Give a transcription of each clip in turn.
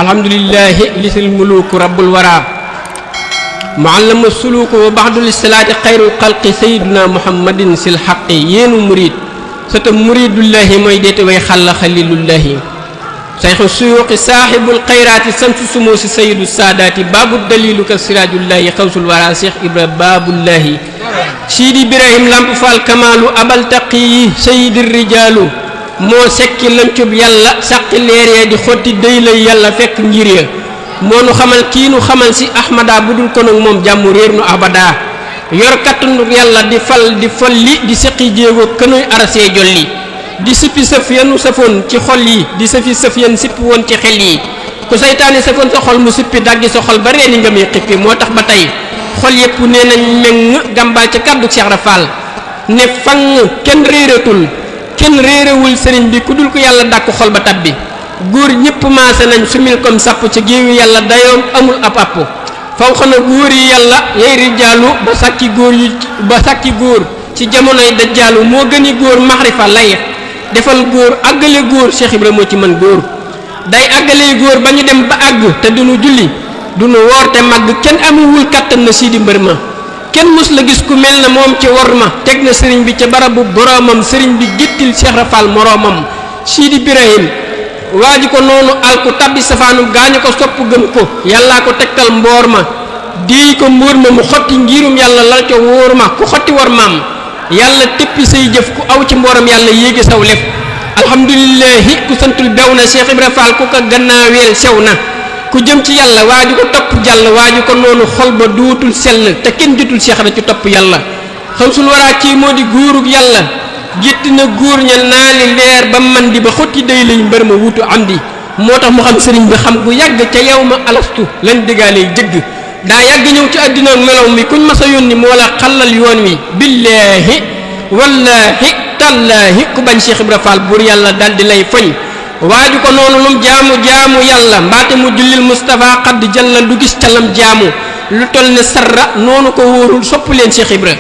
alhamdulillahi lisil muluku rabbul wara muallama suluku wa baxdul salaati xayrul xalqi sayyiduna muhammadin sil xaqi yéenu murid sota muridullahi mooy deete way xàlla xalilullahi sayxu suyuqi saaxibul xayraati samsu sumuusi sayyidu saadaati baabu dalilu ka siraajullahi xawsul wara cheikh ibra baabullahi siidi ibrahim lamp faal kamaalu abal taqiyi sayyidi rijaalu moo sekki lancub yàlla saqi leer ya di xotti day lay yàlla fekk ngir ya moo nu xamal kii nu xamal si ahmada bu dul ko nag moom jàmm réer nu abada yor kattanu yàlla di fal di folli di sëqi jéego kënuy arasee jolli di sippi sëf yanu safoon ci xol yi di sëfi sëf yan sippi woon ci xel yi ku saytaane safoon sa xol mu sippi daggi sa xol ba reeni nga muy xippi moo tax ba tey xol yépp nee nañ meng gàmbaal ca kàddu Cheikh Rafal ne fang kenn réeratul kenn réerewul sëriñ bi ku dul ko yàlla dàkku xol ba tabbi góor ñëpp maase nañ sumil comme sàpp ci géewu yàlla dayoom amul ab àpp faw xana góor yi yàlla yay rijaalu ba sàkki góor ci jamonoy dajjaalu moo gëni góor maxrifa lay defal góor àggale góor Cheikh Ibra moo ci mën góor day àggalee góor ba ñu dem ba àgg te duñu julli duñu woor te màgg kenn amuwul kàttan na siidi mbër ma kenn mus la gis ku mel na moom ci wor ma teg na sëriñ bi ca barabu boroomam sëriñ bi géttil Cheikh Rafal moroomam siidi Ibrahim waa ji ko noonu alku tabbi safaanu gaañu ko sopp gëm ko yàllaa ko tegtal mboor ma déey ko mbóor ma mu xotti ngirum yàlla lal ca wóor ma ku xotti war maam yàlla téppi say jëf ku aw ci mbooram yàlla yéegi saw lef alhamdulillahi ku santul bew na Cheikh Ibra Fall ku ko gannaaweel sew na ku jëm ci yàlla waa ji ko topp jàll waa ji ko noonu xol ba duutul sell te kenn jotul Cheikh Ibra ci topp yàlla xamsul waraa kii moo di góorug yàlla gétti na góor ña naali leer ba man di ba xotti day lay mbër ma wutu am di moo tax mu xam sëriñ bi xam gu yàgg ca yow ma alastu lan digaalee jëgg daa yàgg ñëw ci àddina ak melow mi kuñ ma sa yónni moo la xallal yoon wi billaahi wallaahi tallaahi ku bañ Cheikh Ibra Fall buur yàlla dal di lay foñ waaju ko noonu lum jaamu yàlla mbaate mu jullil Moustapha xadd jalla lu gis calam jaamu lu tol ne sarra noonu ko wóorul sopp leen Cheikh Ibra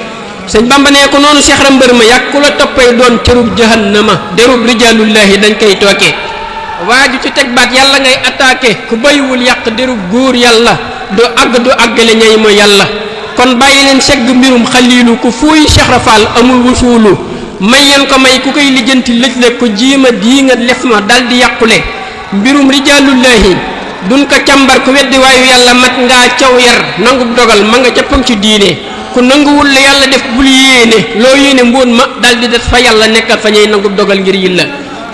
sëñ Bamba nee ko noonu Cheikh Ra mbër ma yàgg ku la toppay doon cërub jahannama derub rijaalullahi dañ koy tooke waaju ci teg baat yàlla ngay attaqué ku bayiwul yàq derub góor yàlla du àggale ñay ma yàlla kon bàyyi leen segg mbirum xaliilu ku fuuy Cheikh Ra Fall amul wusuulu may yeen ko may ku koy lijjanti lëj le ko jiima dii nga lef ma dal di yàqule mbirum rijaalullahi duñ ko càmbar ku weddi waayu yàlla mat ngaa caw yar nangu dogal ma nga ca pam ci diine ku nanguwul la yàlla def bul yéene loo yéene mbóon ma dal di def fa yàlla nekkal fa ñuy nangu dogal ngir yilla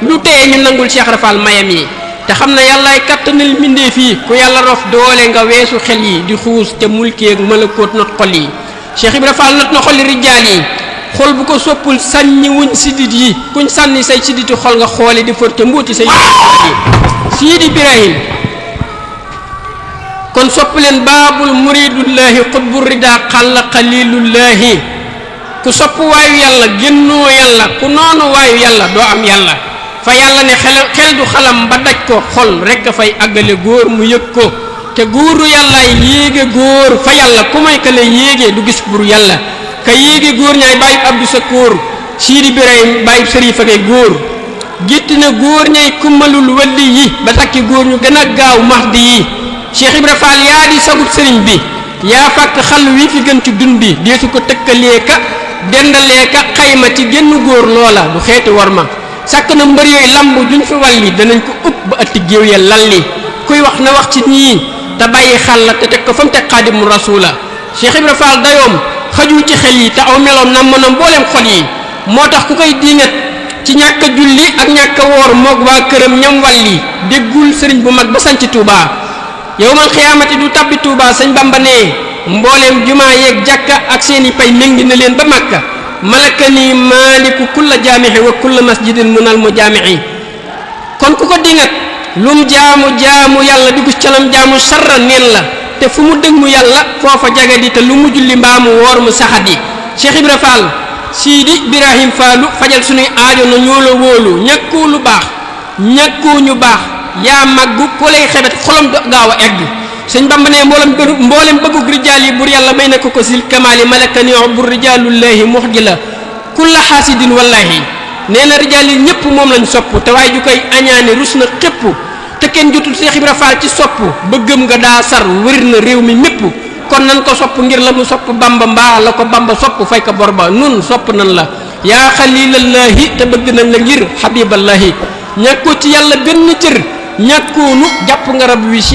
lu teye ñu nangul Cheikh Ra Fall mayam yi te xam na yàllaay kàttanal mbindee fii ku yàlla rof doole nga weesu xel yi di xuus te mulkeeg malakoot not xol yi Cheikh Ibra Fall not na xoli rijaal yi xol bu ko soppul sànni wuñ sidit yi kuñ sànni say siditi xol nga xoole di fër te mbuuti say yi siidi Ibrahim kon sopp leen baabul muridullahi xutbu rida xàll xalilullahi ku sopp waayu yàlla génnoo yàlla ku noonu waayu yàlla doo am yàlla fa yàlla ne xel du xalam ba daj ko xol rekk fay àggale góor mu yëg ko te góoru yàllaay yéege góor fa yàlla ku may ka la yéege du gis bur yàlla ka yéege góor ñaay bàyyib Abdou Sakkoor siidi Ibrahim bàyyib sërifa ngay góor gétti na góor ñay kummalul walli yi ba takki góor ñu gën a gaaw mahdi yi Cheikh Ibra Fall yaa di sagub sëriñ bi yaa fàkk xal wi fi gën ci dun bi deesu ko tëkkalee ka dendalee ka xayma ci génn góor loola du xeeti war ma sàkk na mbër yooyu lamb duñ fi wàlli danañ ko upp ba ëtti géew ya lalli kuy wax na wax ci ñii te bàyyi xàll te teg ko fa mu teg xaadimu rasula Cheikh Ibra Fall dayoom xajul ci xel yi te aw meloom nam mën a mbooleem xol yi moo tax ku koy diingat ci ñàkk a julli ak ñàkk a woor moog waa këram ñam wàlli déggul sëriñ bu mag ba sanc Touba yowmal xiyaamati du tabbi Touba sëñ Bamba nee mbooleem jumaa yeeg jàkka ak seeni pay méngi na leen ba Makka malaka ni maaliku kulla jaamixi wa kulla masjidin munal mu jaamixi kon ku ko dingat lum jaamu yàlla di gus calam jaamu sarra neen la te fu mu dëg mu yàlla foofa jagadi te lu mu julli mbaamu woor mu saxadi Cheikh Ibra Fall siidi Ibrahim Fallu fajal sunuy aajo na ñoo la wóolu ñàkkoo lu baax ñàkkoo ñu baax yaa màggu ku lay xebet xolam gaaw a egg sëñ Bamba ne mboolem bëggug rijaal yi bur yàlla may na ko sil kamaali malaka ni bu rijaalullahi muxji la kulla xaasidin wallahi nee na rijaal yi ñëpp moom lañ sopp te waaye ju koy añaane rus na xépp te kenn jotul Cheikh Ibra Fall ci sopp bëggëm nga daa sar wër na réew mi mépp kon nan ko sopp ngir la mu sopp Bamba mbaa la ko Bamba sopp fay ko bor ba nun sopp nan la yaa xalilallahi te bëgg nañ la ngir xabiballahi ñàkkoo ci yàlla benn cër ñàkkoonu jàpp nga rab wi si